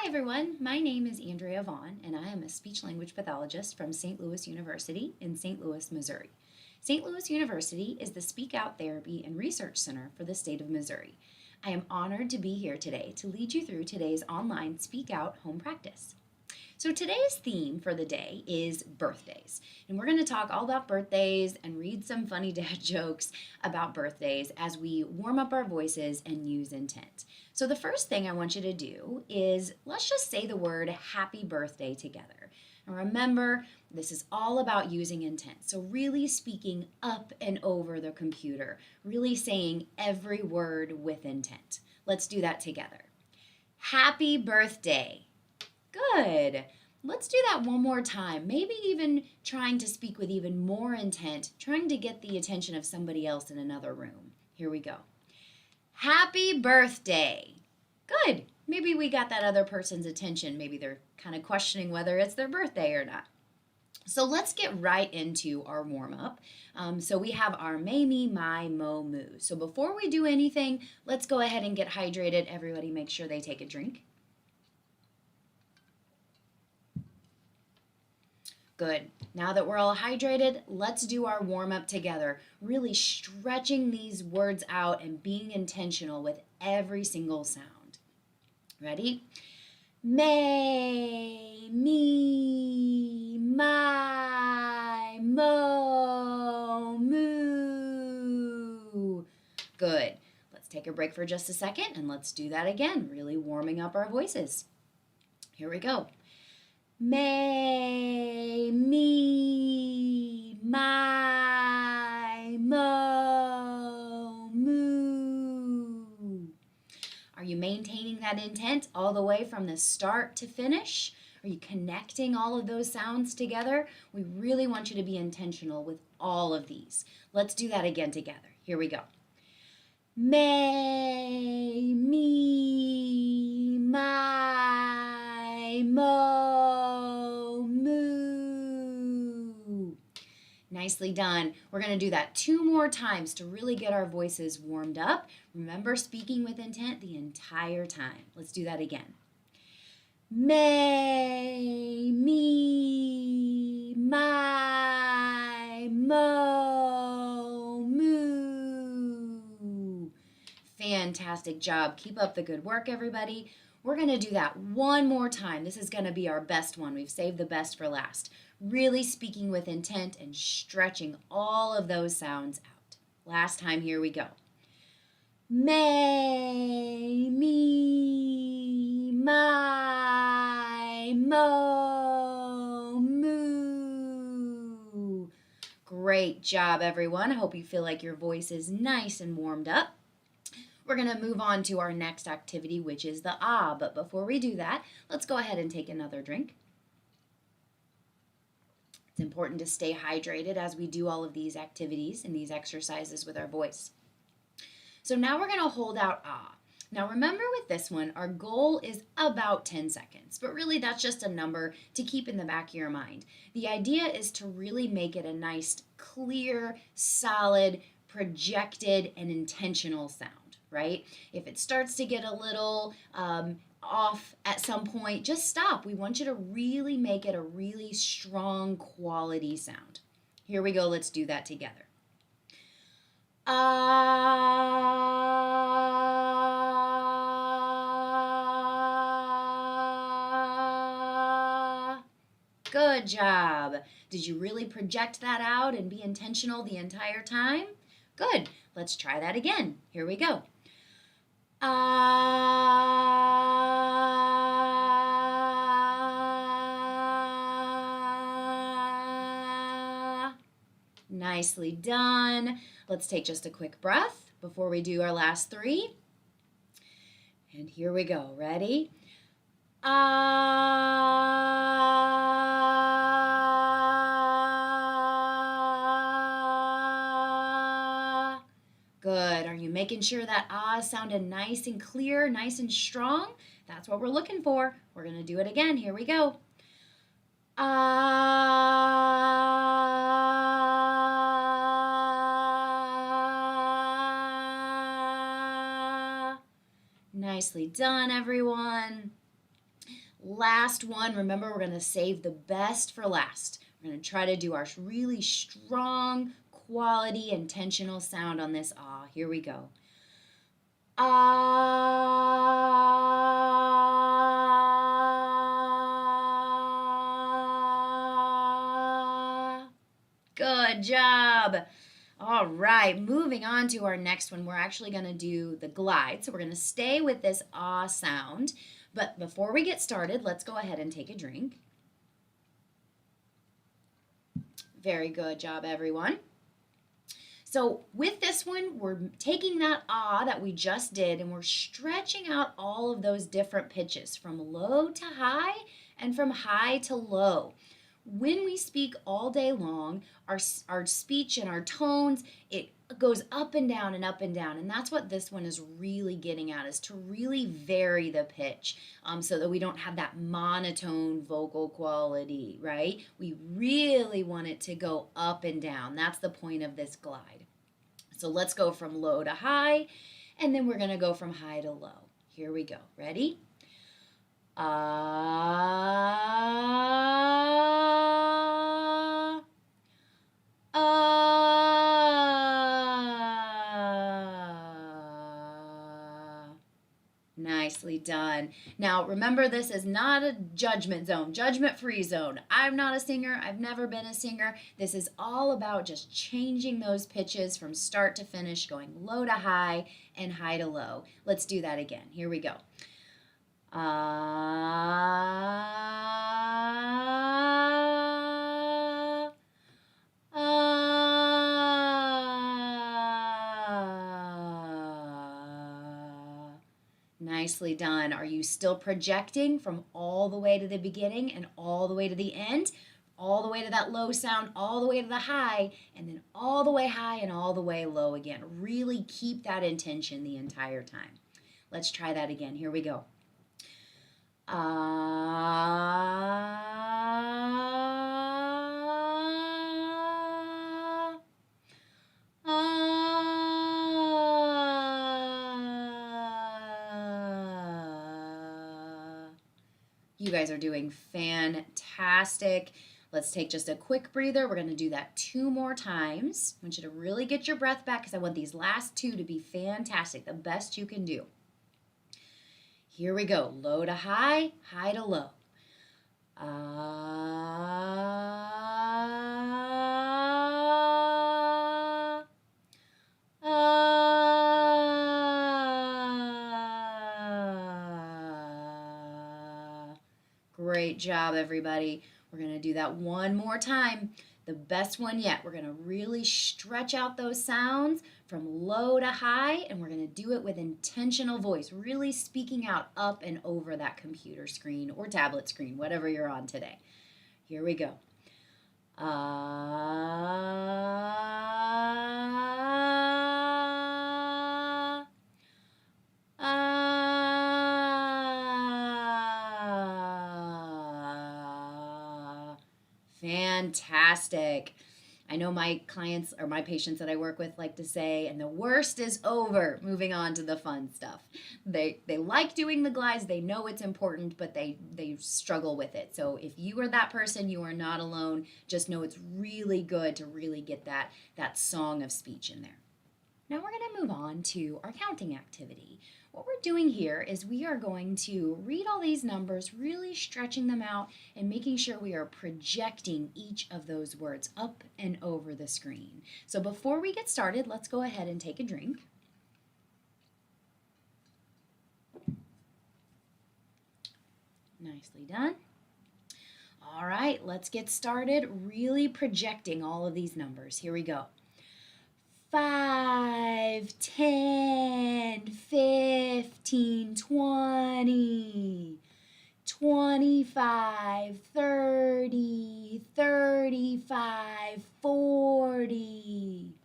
Hi everyone, my name is Andrea Vaughn and I am a speech language pathologist from St. Louis University in St. Louis, Missouri. St. Louis University is the Speak Out Therapy and Research Center for the state of Missouri. I am honored to be here today to lead you through today's online Speak Out home practice. So today's theme for the day is birthdays. And we're going to talk all about birthdays and read some funny dad jokes about birthdays as we warm up our voices and use intent. So the first thing I want you to do is let's just say the word happy birthday together. And remember, this is all about using intent. So really speaking up and over the computer, really saying every word with intent. Let's do that together. Happy birthday. Good. Let's do that one more time. Maybe even trying to speak with even more intent, trying to get the attention of somebody else in another room. Here we go. Happy birthday. Good. Maybe we got that other person's attention. Maybe they're kind of questioning whether it's their birthday or not. So let's get right into our warm-up. So we have our may, me, my, mo, moo. So before we do anything, let's go ahead and get hydrated. Everybody make sure they take a drink. Good. Now that we're all hydrated, let's do our warm-up together, really stretching these words out and being intentional with every single sound. Ready? May, me, my, mo, moo. Good. Let's take a break for just a second and let's do that again, really warming up our voices. Here we go. May, me, my, mo, moo. Are you maintaining that intent all the way from the start to finish? Are you connecting all of those sounds together? We really want you to be intentional with all of these. Let's do that again together. Here we go. May, me, my, mo, moo. Nicely done. We're going to do that 2 more times to really get our voices warmed up. Remember, speaking with intent the entire time. Let's do that again. May, me, my, mo, moo. Fantastic job. Keep up the good work, everybody. We're going to do that one more time. This is going to be our best one. We've saved the best for last. Really speaking with intent and stretching all of those sounds out. Last time, here we go. May, me, my, mo, moo. Great job, everyone. I hope you feel like your voice is nice and warmed up. We're going to move on to our next activity, which is the ah. But before we do that, let's go ahead and take another drink. It's important to stay hydrated as we do all of these activities and these exercises with our voice. So now we're going to hold out ah. Now remember with this one, our goal is about 10 seconds, but really that's just a number to keep in the back of your mind. The idea is to really make it a nice, clear, solid, projected, and intentional sound. Right? If it starts to get a little off at some point, just stop. We want you to really make it a really strong quality sound. Here we go. Let's do that together. Ah. Good job. Did you really project that out and be intentional the entire time? Good. Let's try that again. Here we go. Ah. Nicely done. Let's take just a quick breath before we do our last 3. And here we go. Ready? Ah. Good. Are you making sure that ah sounded nice and clear, nice and strong? That's what we're looking for. We're going to do it again. Here we go. Ah. Nicely done, everyone. Last one. Remember, we're going to save the best for last. We're going to try to do our really strong, quality, intentional sound on this ah. Here we go. Ah. Good job. All right, moving on to our next one. We're actually going to do the glide. So we're going to stay with this ah sound. But before we get started, let's go ahead and take a drink. Very good job, everyone. So with this one, we're taking that ah that we just did and we're stretching out all of those different pitches from low to high and from high to low. When we speak all day long, our speech and our tones, it goes up and down and up and down. And that's what this one is really getting at, is to really vary the pitch so that we don't have that monotone vocal quality, right? We really want it to go up and down. That's the point of this glide. So let's go from low to high, and then we're going to go from high to low. Here we go. Ready? Ah, ah. Nicely done. Now, remember, this is not a judgment zone, judgment-free zone. I'm not a singer. I've never been a singer. This is all about just changing those pitches from start to finish, going low to high and high to low. Let's do that again. Here we go. Ah, ah. Nicely done. Are you still projecting from all the way to the beginning and all the way to the end? All the way to that low sound, all the way to the high, and then all the way high and all the way low again. Really keep that intention the entire time. Let's try that again. Here we go. Ah, ah. You guys are doing fantastic. Let's take just a quick breather. We're going to do that 2 more times. I want you to really get your breath back because I want these last 2 to be fantastic, the best you can do. Here we go. Low to high, high to low. Ah, ah. Great job, everybody. We're going to do that one more time. The best one yet. We're going to really stretch out those sounds from low to high, and we're going to do it with intentional voice, really speaking out up and over that computer screen or tablet screen, whatever you're on today. Here we go. Ah, ah. Fantastic. I know my clients or my patients that I work with like to say, and the worst is over, moving on to the fun stuff. They like doing the glides, they know it's important, but they struggle with it. So if you are that person, you are not alone. Just know it's really good to really get that song of speech in there. Now we're going to move on to our counting activity. What we're doing here is we are going to read all these numbers, really stretching them out and making sure we are projecting each of those words up and over the screen. So before we get started, let's go ahead and take a drink. Nicely done. All right, let's get started really projecting all of these numbers. Here we go. 5, 10, 15, 20, 25, 30, 35, 40,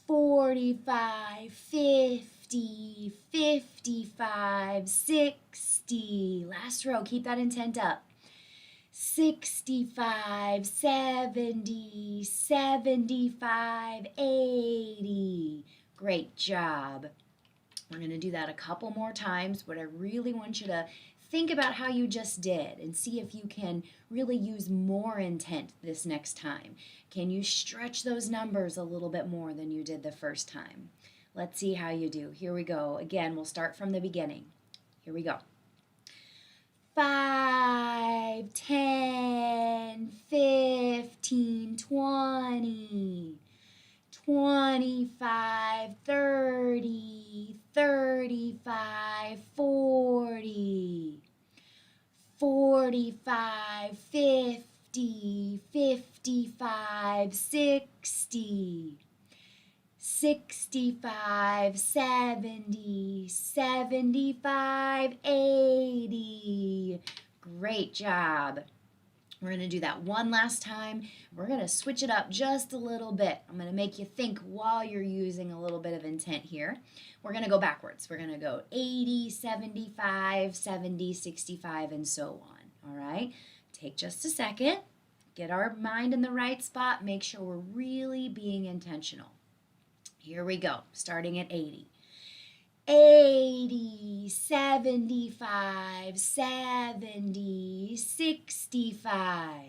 45, 50, 55, 60. Last row, keep that intent up. 65, 70, 75, 80. Great job. We're going to do that a couple more times. What I really want you to think about how you just did and see if you can really use more intent this next time. Can you stretch those numbers a little bit more than you did the first time? Let's see how you do. Here we go. Again, we'll start from the beginning. Here we go. 5, 10, 15, 20, 25, 30, 35, 40, 45, 50, 55, 60, 65, 70, 75, 80. Great job. We're going to do that one last time. We're going to switch it up just a little bit. I'm going to make you think while you're using a little bit of intent here. We're going to go backwards. We're going to go 80, 75, 70, 65, and so on. All right? Take just a second. Get our mind in the right spot. Make sure we're really being intentional. Here we go, starting at 80. 80, 75, 70, 65,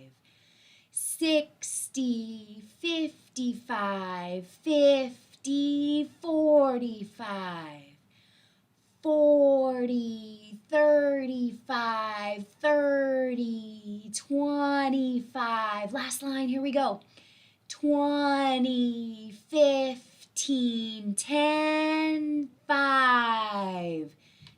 60, 55, 50, 45, 40, 35, 30, 25. Last line, here we go. 20, 15, 10, 5.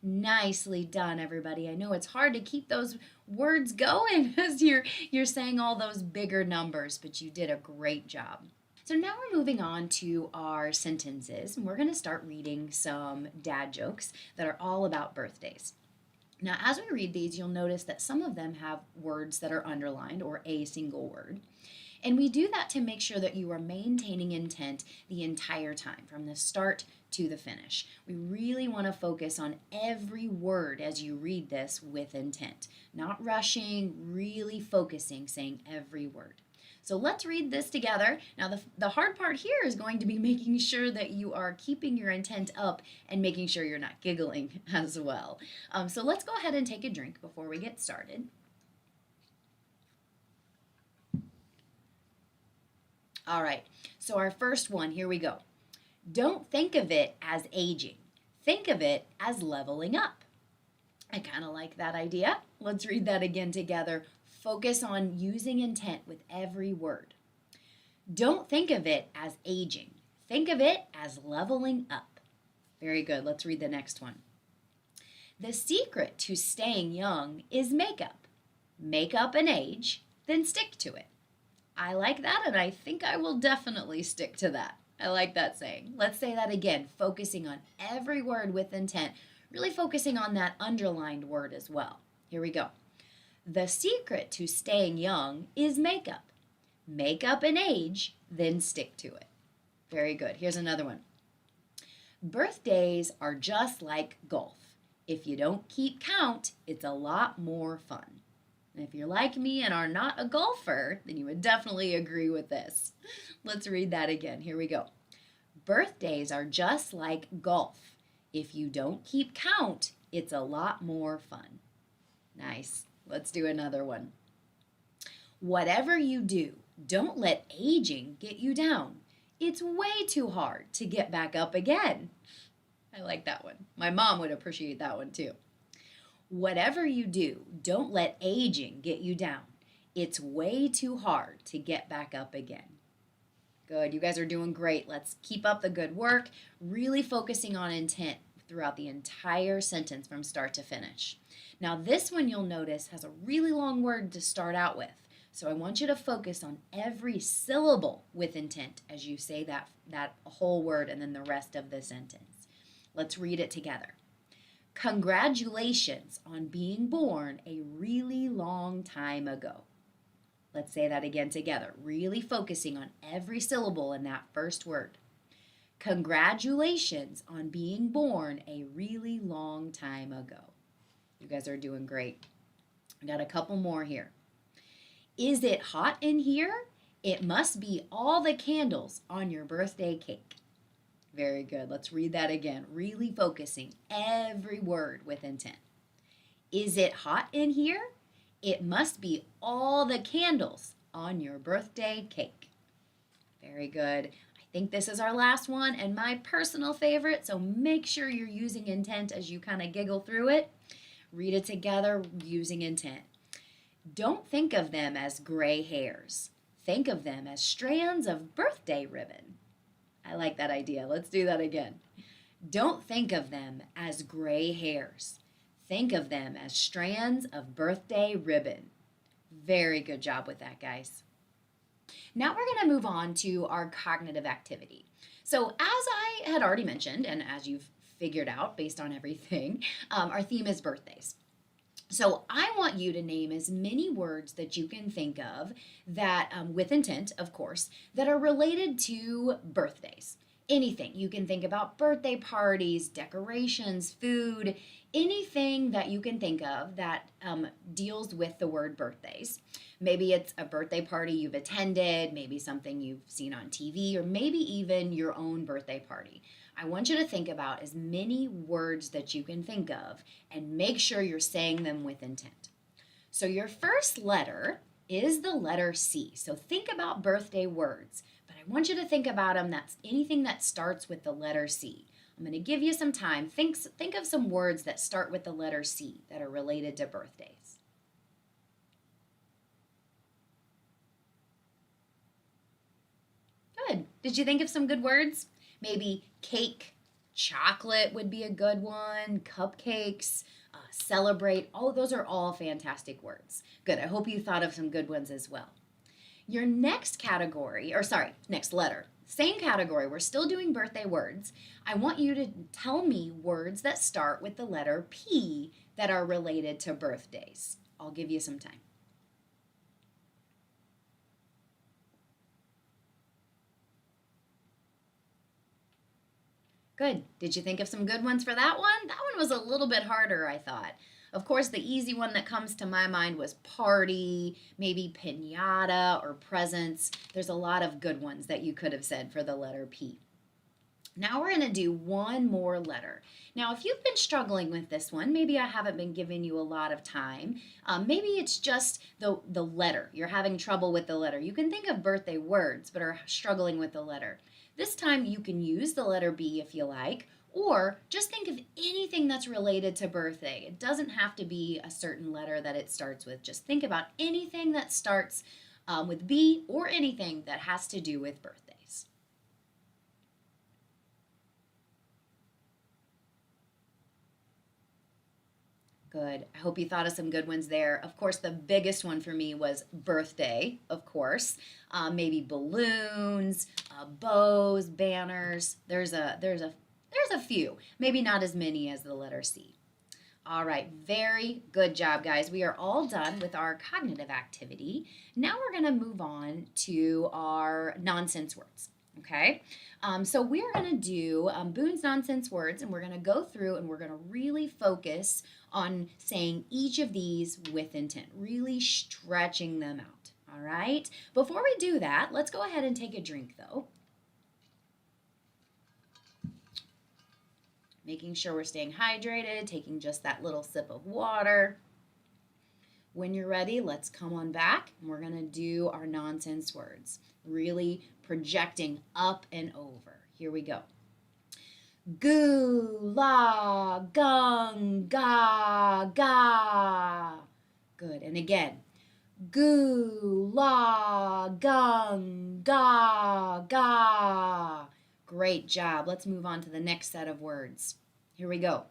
Nicely done, everybody. I know it's hard to keep those words going as you're saying all those bigger numbers, but you did a great job. So now we're moving on to our sentences, and we're going to start reading some dad jokes that are all about birthdays. Now, as we read these, you'll notice that some of them have words that are underlined or a single word. And we do that to make sure that you are maintaining intent the entire time, from the start to the finish. We really want to focus on every word as you read this with intent, not rushing, really focusing, saying every word. So let's read this together. Now, the hard part here is going to be making sure that you are keeping your intent up and making sure you're not giggling as well. So let's go ahead and take a drink before we get started. All right, so our first one, here we go. Don't think of it as aging. Think of it as leveling up. I kind of like that idea. Let's read that again together. Focus on using intent with every word. Don't think of it as aging. Think of it as leveling up. Very good. Let's read the next one. The secret to staying young is makeup. Make up an age, then stick to it. I like that, and I think I will definitely stick to that. I like that saying. Let's say that again, focusing on every word with intent, really focusing on that underlined word as well. Here we go. The secret to staying young is makeup. Make up an age, then stick to it. Very good. Here's another one. Birthdays are just like golf. If you don't keep count, it's a lot more fun. And if you're like me and are not a golfer, then you would definitely agree with this. Let's read that again. Here we go. Birthdays are just like golf. If you don't keep count, it's a lot more fun. Nice. Let's do another one. Whatever you do, don't let aging get you down. It's way too hard to get back up again. I like that one. My mom would appreciate that one too. Whatever you do, don't let aging get you down. It's way too hard to get back up again. Good, you guys are doing great. Let's keep up the good work, really focusing on intent throughout the entire sentence from start to finish. Now this one you'll notice has a really long word to start out with. So I want you to focus on every syllable with intent as you say that whole word and then the rest of the sentence. Let's read it together. Congratulations on being born a really long time ago. Let's say that again together, really focusing on every syllable in that first word. Congratulations on being born a really long time ago. You guys are doing great. I got a couple more here. Is it hot in here? It must be all the candles on your birthday cake. Very good. Let's read that again. Really focusing every word with intent. Is it hot in here? It must be all the candles on your birthday cake. Very good. I think this is our last one and my personal favorite, so make sure you're using intent as you kind of giggle through it. Read it together using intent. Don't think of them as gray hairs. Think of them as strands of birthday ribbon. I like that idea. Let's do that again. Don't think of them as gray hairs. Think of them as strands of birthday ribbon. Very good job with that, guys. Now we're going to move on to our cognitive activity. So as I had already mentioned, and as you've figured out based on everything, our theme is birthdays. So I want you to name as many words that you can think of that, with intent, of course, that are related to birthdays. Anything. You can think about birthday parties, decorations, food, anything that you can think of that deals with the word birthdays. Maybe it's a birthday party you've attended, maybe something you've seen on TV, or maybe even your own birthday party. I want you to think about as many words that you can think of and make sure you're saying them with intent. So your first letter is the letter C. So think about birthday words, but I want you to think about them. That's anything that starts with the letter C. I'm going to give you some time. Think of some words that start with the letter C that are related to birthdays. Good. Did you think of some good words? Maybe cake, chocolate would be a good one, cupcakes, celebrate. Oh, those are all fantastic words. Good. I hope you thought of some good ones as well. Your next category, next letter, same category. We're still doing birthday words. I want you to tell me words that start with the letter P that are related to birthdays. I'll give you some time. Good. Did you think of some good ones for that one? That one was a little bit harder, I thought. Of course, the easy one that comes to my mind was party, maybe piñata or presents. There's a lot of good ones that you could have said for the letter P. Now we're going to do one more letter. Now, if you've been struggling with this one, maybe I haven't been giving you a lot of time. Maybe it's just the letter. You're having trouble with the letter. You can think of birthday words, but are struggling with the letter. This time you can use the letter B if you like, or just think of anything that's related to birthday. It doesn't have to be a certain letter that it starts with. Just think about anything that starts with B or anything that has to do with birthdays. Good. I hope you thought of some good ones there. Of course, the biggest one for me was birthday, of course. Maybe balloons, bows, banners. There's a few. Maybe not as many as the letter C. All right, very good job, guys. We are all done with our cognitive activity. Now we're going to move on to our nonsense words. Okay, so we're going to do Boone's nonsense words, and we're going to go through and we're going to really focus on saying each of these with intent, really stretching them out. All right, before we do that, let's go ahead and take a drink, though. Making sure we're staying hydrated, taking just that little sip of water. When you're ready, let's come on back, and we're going to do our nonsense words, really projecting up and over. Here we go. Goo, la, gung, ga, ga. Good. And again. Goo, la, gung, ga, ga. Great job. Let's move on to the next set of words. Here we go.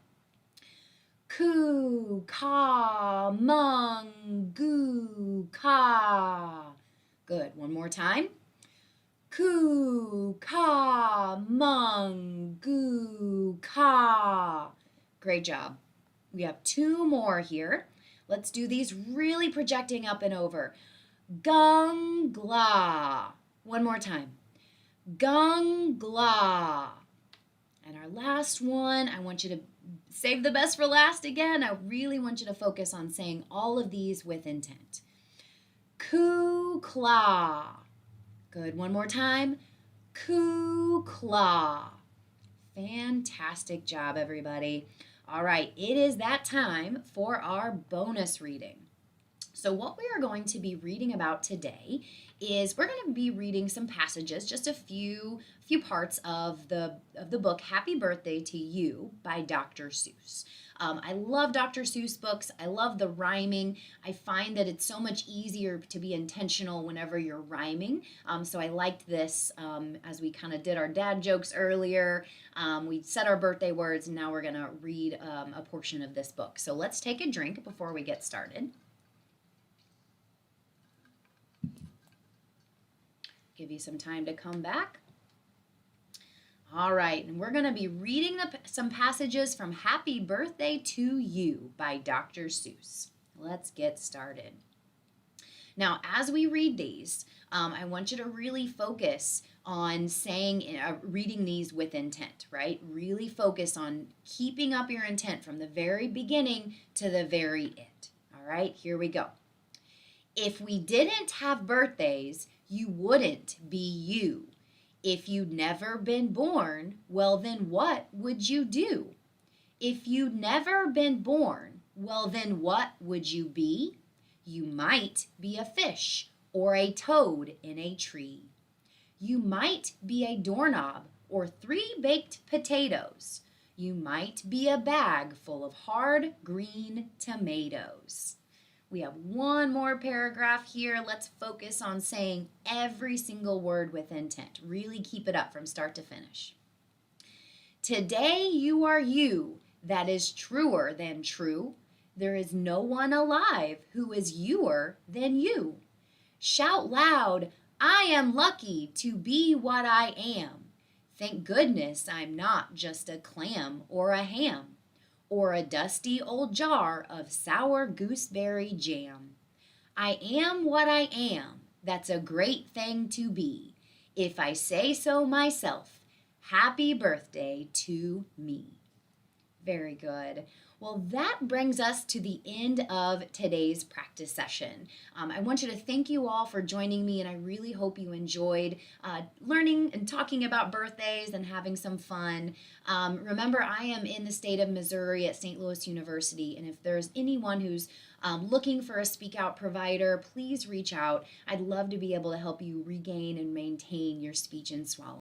Coo, ka, mung, goo, ka. Good. One more time. Coo, ka, mung, goo, ka. Great job. We have two more here. Let's do these really projecting up and over. Gung, gla. One more time. Gung, gla. And our last one, I want you to save the best for last again. I really want you to focus on saying all of these with intent. Coo, cla. Good. One more time. Coo, cla. Fantastic job, everybody. All right, it is that time for our bonus reading. So what we are going to be reading about today is we're going to be reading some passages, just a few parts of the book Happy Birthday to You by Dr. Seuss. I love Dr. Seuss books. I love the rhyming. I find that it's so much easier to be intentional whenever you're rhyming. So I liked this as we kind of did our dad jokes earlier. We said our birthday words, and now we're going to read a portion of this book. So let's take a drink before we get started. Give you some time to come back. All right, and we're going to be reading some passages from Happy Birthday to You by Dr. Seuss. Let's get started. Now, as we read these, I want you to really focus on reading these with intent, right? Really focus on keeping up your intent from the very beginning to the very end. All right, here we go. If we didn't have birthdays, you wouldn't be you. If you'd never been born, well, then what would you do? If you'd never been born, well, then what would you be? You might be a fish or a toad in a tree. You might be a doorknob or 3 baked potatoes. You might be a bag full of hard green tomatoes. We have one more paragraph here. Let's focus on saying every single word with intent. Really keep it up from start to finish. Today you are you, that is truer than true. There is no one alive who is youer than you. Shout loud, I am lucky to be what I am. Thank goodness I'm not just a clam or a ham, or a dusty old jar of sour gooseberry jam. I am what I am. That's a great thing to be. If I say so myself, happy birthday to me. Very good. Well, that brings us to the end of today's practice session. I want you to thank you all for joining me, and I really hope you enjoyed learning and talking about birthdays and having some fun. Remember, I am in the state of Missouri at St. Louis University, and if there's anyone who's looking for a Speak Out provider, please reach out. I'd love to be able to help you regain and maintain your speech and swallowing.